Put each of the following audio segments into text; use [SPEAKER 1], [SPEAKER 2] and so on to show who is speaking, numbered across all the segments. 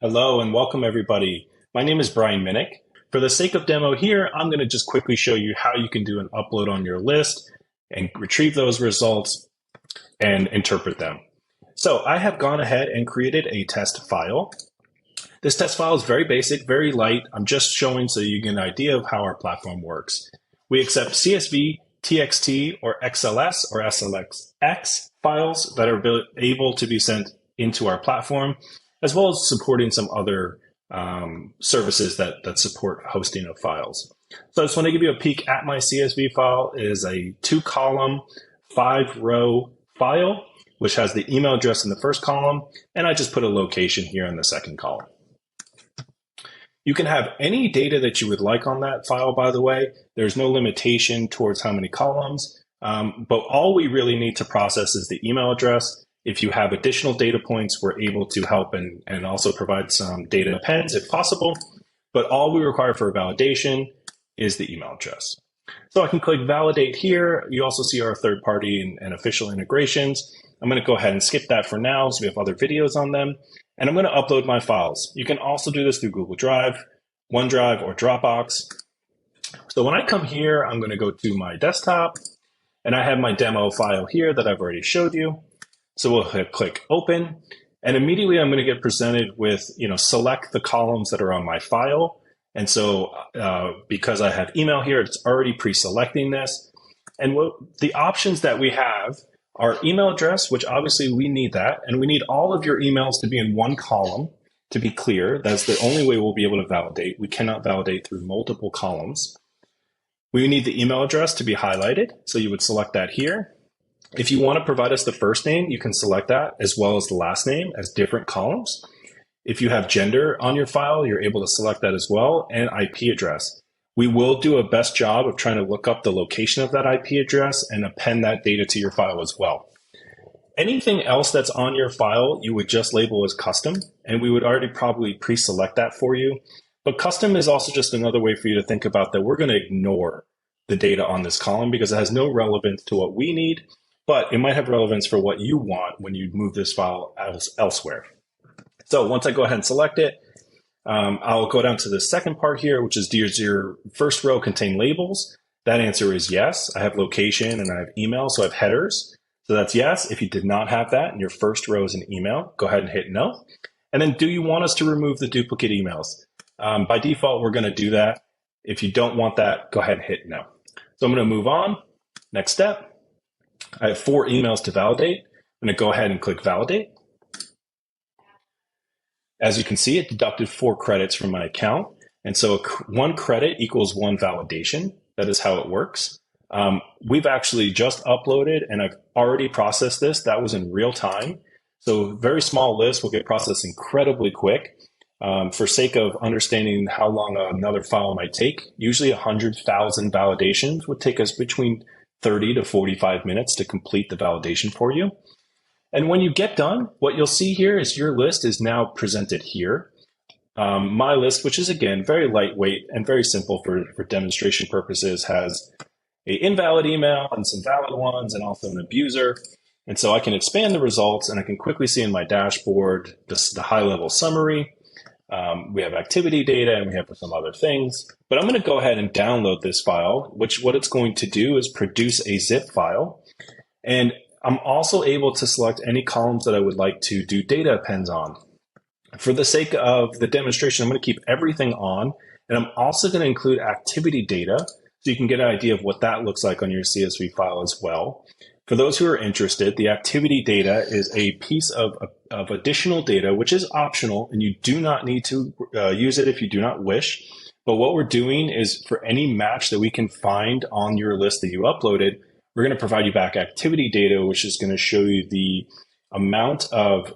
[SPEAKER 1] Hello and welcome everybody. My name is Brian Minnick. For the sake of demo here, I'm going to just quickly show you how you can do an upload on your list and retrieve those results and interpret them. So I have gone ahead and created a test file. This test file is very basic, very light. I'm just showing so you get an idea of how our platform works. We accept CSV, TXT, or XLS or SLX files that are able to be sent into our platform, as well as supporting some other services that support hosting of files. So I just want to give you a peek at my CSV file. It is a 2-column, 5-row file, which has the email address in the first column, and I just put a location here in the second column. You can have any data that you would like on that file, by the way. There's no limitation towards how many columns, but all we really need to process is the email address. If you have additional data points, we're able to help and also provide some data appends if possible. But all we require for validation is the email address. So I can click validate here. You also see our third party and official integrations. I'm going to go ahead and skip that for now, so we have other videos on them. And I'm going to upload my files. You can also do this through Google Drive, OneDrive, or Dropbox. So when I come here, I'm going to go to my desktop, and I have my demo file here that I've already showed you. So we'll click open, and immediately I'm going to get presented with, select the columns that are on my file. And so because I have email here, it's already pre-selecting this. And the options that we have are email address, which obviously we need that. And we need all of your emails to be in one column. To be clear, that's the only way we'll be able to validate. We cannot validate through multiple columns. We need the email address to be highlighted. So you would select that here. If you want to provide us the first name, you can select that as well as the last name as different columns. If you have gender on your file, you're able to select that as well, and IP address. We will do a best job of trying to look up the location of that IP address and append that data to your file as well. Anything else that's on your file, you would just label as custom, and we would already probably pre-select that for you. But custom is also just another way for you to think about that we're going to ignore the data on this column because it has no relevance to what we need, but it might have relevance for what you want when you move this file elsewhere. So once I go ahead and select it, I'll go down to the second part here, which is, does your first row contain labels? That answer is yes. I have location and I have email, so I have headers. So that's yes. If you did not have that and your first row is an email, go ahead and hit no. And then do you want us to remove the duplicate emails? By default, we're going to do that. If you don't want that, go ahead and hit no. So I'm going to move on. Next step. I have 4 emails to validate. I'm going to go ahead and click validate. As you can see, it deducted 4 credits from my account. And so 1 credit equals 1 validation. That is how it works. We've actually just uploaded and I've already processed this. That was in real time. So very small list will get processed incredibly quick. For sake of understanding how long another file might take, usually 100,000 validations would take us between 30 to 45 minutes to complete the validation for you. And when you get done, what you'll see here is your list is now presented here. My list, which is again very lightweight and very simple for demonstration purposes, has an invalid email and some valid ones and also an abuser. And so I can expand the results and I can quickly see in my dashboard the high-level summary. We have activity data and we have some other things, but I'm going to go ahead and download this file, which what it's going to do is produce a zip file. And I'm also able to select any columns that I would like to do data appends on. For the sake of the demonstration, I'm going to keep everything on, and I'm also going to include activity data so you can get an idea of what that looks like on your CSV file as well. For those who are interested, the activity data is a piece of additional data, which is optional, and you do not need to use it if you do not wish. But what we're doing is for any match that we can find on your list that you uploaded, we're going to provide you back activity data, which is going to show you the amount of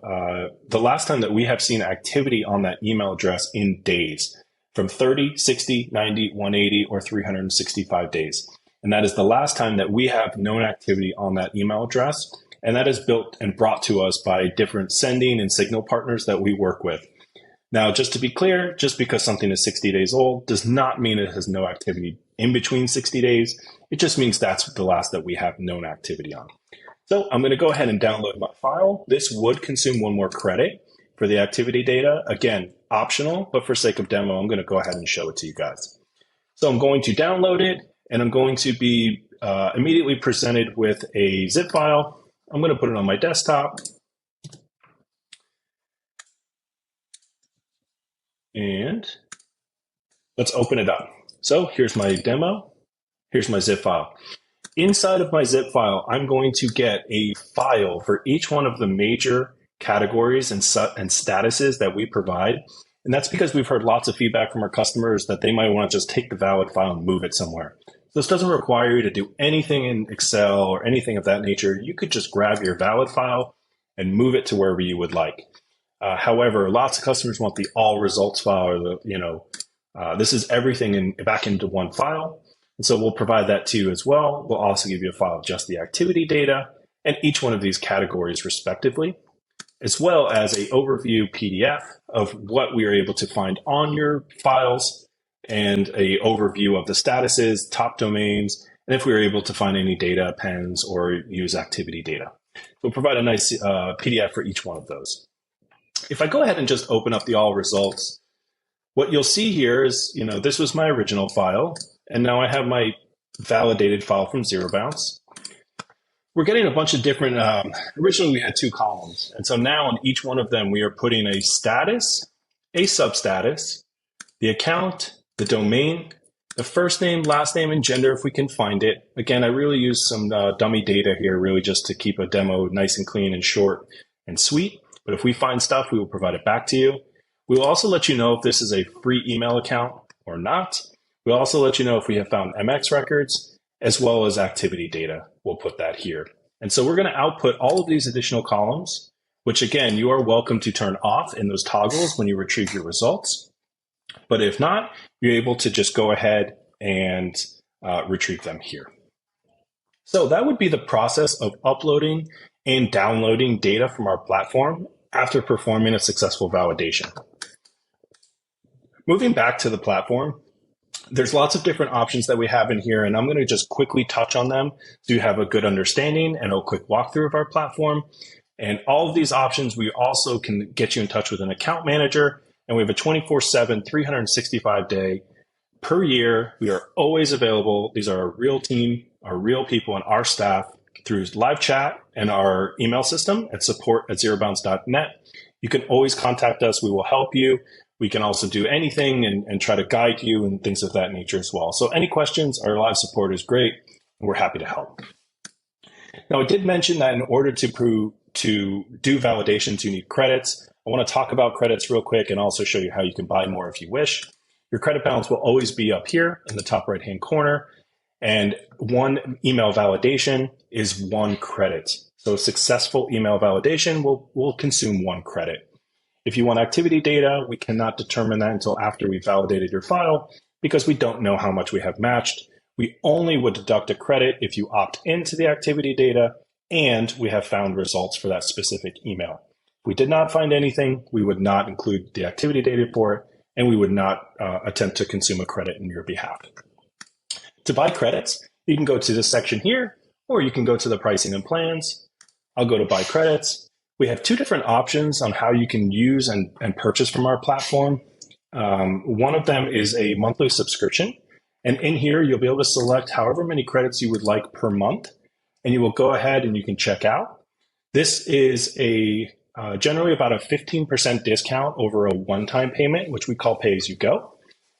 [SPEAKER 1] the last time that we have seen activity on that email address in days, from 30, 60, 90, 180, or 365 days. And that is the last time that we have known activity on that email address. And that is built and brought to us by different sending and signal partners that we work with. Now, just to be clear, just because something is 60 days old does not mean it has no activity in between 60 days. It just means that's the last that we have known activity on. So I'm going to go ahead and download my file. This would consume 1 more credit. for the activity data. Again, optional, but for sake of demo, I'm going to go ahead and show it to you guys. So I'm going to download it, and I'm going to be immediately presented with a zip file. I'm going to put it on my desktop. And let's open it up. So here's my demo. Here's my zip file. Inside of my zip file, I'm going to get a file for each one of the major categories and statuses that we provide. And that's because we've heard lots of feedback from our customers that they might want to just take the valid file and move it somewhere. So this doesn't require you to do anything in Excel or anything of that nature. You could just grab your valid file and move it to wherever you would like. However, lots of customers want the all results file, or this is everything back into one file. And so we'll provide that to you as well. We'll also give you a file of just the activity data and each one of these categories respectively, as well as an overview PDF of what we are able to find on your files and an overview of the statuses, top domains, and if we were able to find any data appends or use activity data. We'll provide a nice PDF for each one of those. If I go ahead and just open up the all results, what you'll see here is, this was my original file, and now I have my validated file from ZeroBounce. We're getting a bunch of different, originally we had 2 columns, and so now on each one of them, we are putting a status, a substatus, the account, the domain, the first name, last name, and gender if we can find it. Again, I really use some dummy data here, really just to keep a demo nice and clean and short and sweet. But if we find stuff, we will provide it back to you. We will also let you know if this is a free email account or not. We'll also let you know if we have found MX records, as well as activity data. We'll put that here. And so we're going to output all of these additional columns, which again, you are welcome to turn off in those toggles when you retrieve your results. But if not, you're able to just go ahead and retrieve them here. So that would be the process of uploading and downloading data from our platform after performing a successful validation. Moving back to the platform, there's lots of different options that we have in here, and I'm going to just quickly touch on them so you have a good understanding and a quick walkthrough of our platform. And all of these options, we also can get you in touch with an account manager, and we have a 24/7, 365-day per year. We are always available. These are our real team, our real people, and our staff through live chat and our email system at support@zerobounce.net. You can always contact us. We will help you. We can also do anything and try to guide you and things of that nature as well. So any questions, our live support is great, and we're happy to help. Now, I did mention that in order to do validations, you need credits. I want to talk about credits real quick and also show you how you can buy more if you wish. Your credit balance will always be up here in the top right-hand corner. And one email validation is 1 credit. So a successful email validation will consume 1 credit. If you want activity data, we cannot determine that until after we've validated your file because we don't know how much we have matched. We only would deduct a credit if you opt into the activity data and we have found results for that specific email. If we did not find anything, we would not include the activity data for it, and we would not attempt to consume a credit in your behalf. To buy credits, you can go to this section here, or you can go to the pricing and plans. I'll go to buy credits. We have 2 different options on how you can use and purchase from our platform. One of them is a monthly subscription. And in here, you'll be able to select however many credits you would like per month. And you will go ahead and you can check out. This is generally about a 15% discount over a one-time payment, which we call pay-as-you-go.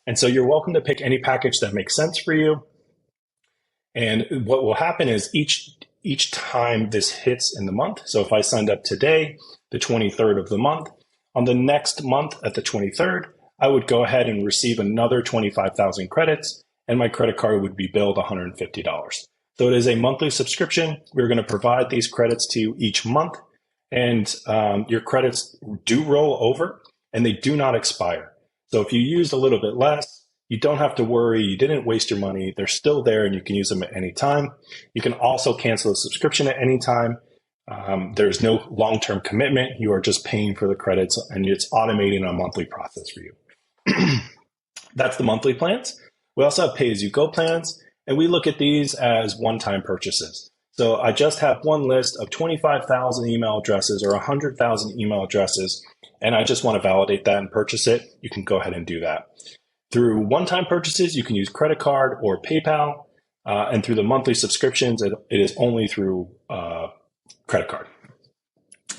[SPEAKER 1] And so you're welcome to pick any package that makes sense for you. And what will happen is each time this hits in the month, so if I signed up today, the 23rd of the month, on the next month at the 23rd, I would go ahead and receive another 25,000 credits, and my credit card would be billed $150. So it is a monthly subscription. We're going to provide these credits to you each month, and your credits do roll over, and they do not expire. So if you used a little bit less, you don't have to worry. You didn't waste your money. They're still there, and you can use them at any time. You can also cancel a subscription at any time. There's no long-term commitment. You are just paying for the credits, and it's automating a monthly process for you. That's the monthly plans. We also have pay-as-you-go plans, and we look at these as one-time purchases. So I just have one list of 25,000 email addresses or 100,000 email addresses, and I just want to validate that and purchase it. You can go ahead and do that. Through one-time purchases, you can use credit card or PayPal, and through the monthly subscriptions, it is only through credit card.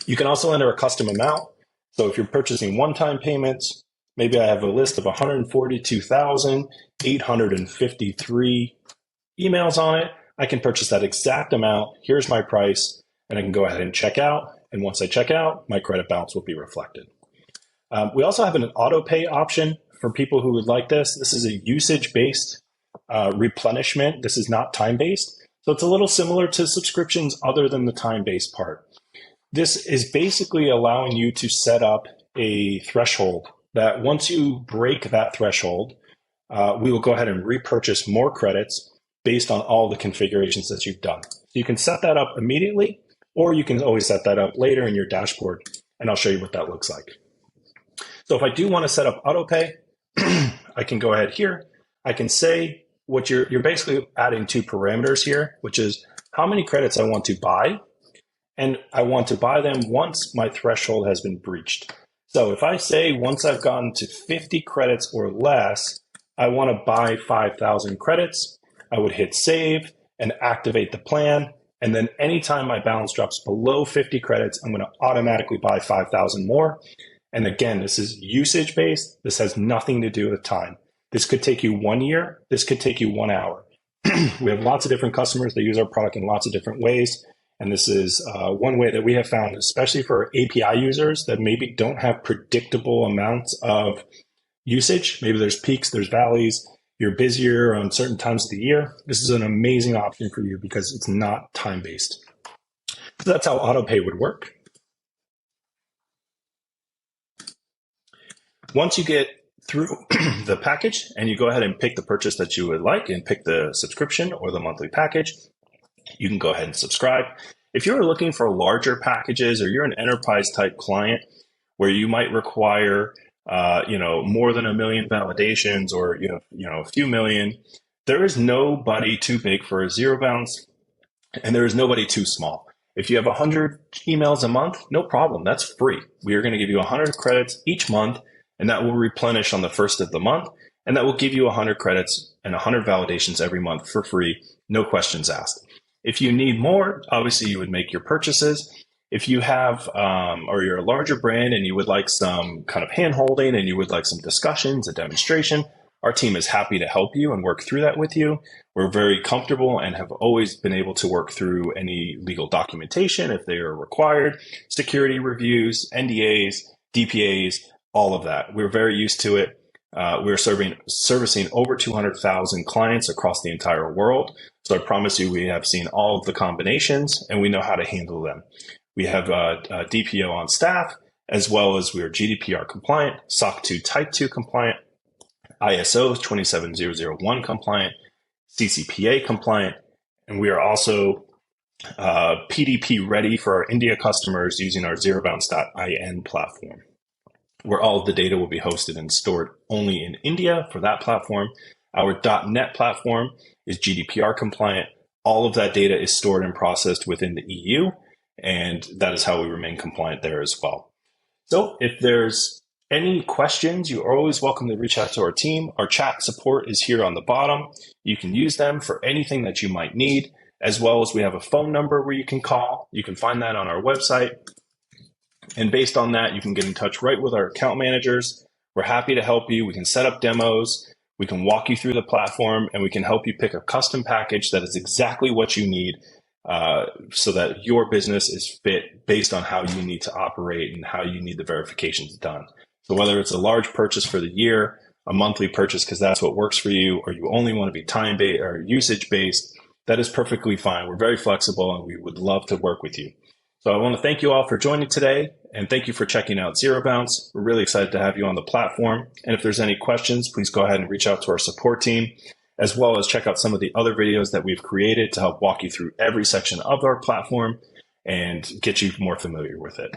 [SPEAKER 1] You can also enter a custom amount. So if you're purchasing one-time payments, maybe I have a list of 142,853 emails on it. I can purchase that exact amount. Here's my price, and I can go ahead and check out. And once I check out, my credit balance will be reflected. We also have an auto pay option for people who would like this. This is a usage-based replenishment. This is not time-based. So it's a little similar to subscriptions other than the time-based part. This is basically allowing you to set up a threshold that once you break that threshold, we will go ahead and repurchase more credits based on all the configurations that you've done. So you can set that up immediately, or you can always set that up later in your dashboard, and I'll show you what that looks like. So if I do want to set up auto pay, I can go ahead here. I can say what you're basically adding two parameters here, which is how many credits I want to buy, and I want to buy them once my threshold has been breached. So if I say once I've gotten to 50 credits or less, I want to buy 5,000 credits, I would hit save and activate the plan. And then anytime my balance drops below 50 credits, I'm going to automatically buy 5,000 more. And again, this is usage based. This has nothing to do with time. This could take you 1 year. This could take you 1 hour. We have lots of different customers that use our product in lots of different ways. And this is one way that we have found, especially for API users that maybe don't have predictable amounts of usage. Maybe there's peaks, there's valleys. You're busier on certain times of the year. This is an amazing option for you because it's not time-based. So that's how autopay would work. Once you get through the package and you go ahead and pick the purchase that you would like and pick the subscription or the monthly package, you can go ahead and subscribe. If you're looking for larger packages or you're an enterprise type client where you might require more than 1 million validations or a few million, there is nobody too big for a ZeroBounce, and there is nobody too small. If you have 100 emails a month, no problem. That's free. We are going to give you 100 credits each month, and that will replenish on the first of the month, and that will give you 100 credits and 100 validations every month for free, no questions asked. If you need more, obviously you would make your purchases. If you have, or you're a larger brand and you would like some kind of hand-holding and you would like some discussions, a demonstration, our team is happy to help you and work through that with you. We're very comfortable and have always been able to work through any legal documentation if they are required, security reviews, NDAs, DPAs, all of that. We're very used to it. We're servicing over 200,000 clients across the entire world. So I promise you, we have seen all of the combinations and we know how to handle them. We have a DPO on staff, as well as we are GDPR compliant, SOC 2 Type 2 compliant, ISO 27001 compliant, CCPA compliant, and we are also PDP ready for our India customers using our ZeroBounce.in platform, where all of the data will be hosted and stored only in India for that platform. Our .NET platform is GDPR compliant. All of that data is stored and processed within the EU, and that is how we remain compliant there as well. So if there's any questions, you are always welcome to reach out to our team. Our chat support is here on the bottom. You can use them for anything that you might need, as well as we have a phone number where you can call. You can find that on our website. And based on that, you can get in touch right with our account managers. We're happy to help you. We can set up demos. We can walk you through the platform, and we can help you pick a custom package that is exactly what you need so that your business is fit based on how you need to operate and how you need the verifications done. So whether it's a large purchase for the year, a monthly purchase because that's what works for you, or you only want to be time-based or usage-based, that is perfectly fine. We're very flexible, and we would love to work with you. So I want to thank you all for joining today, and thank you for checking out ZeroBounce. We're really excited to have you on the platform. And if there's any questions, please go ahead and reach out to our support team, as well as check out some of the other videos that we've created to help walk you through every section of our platform and get you more familiar with it.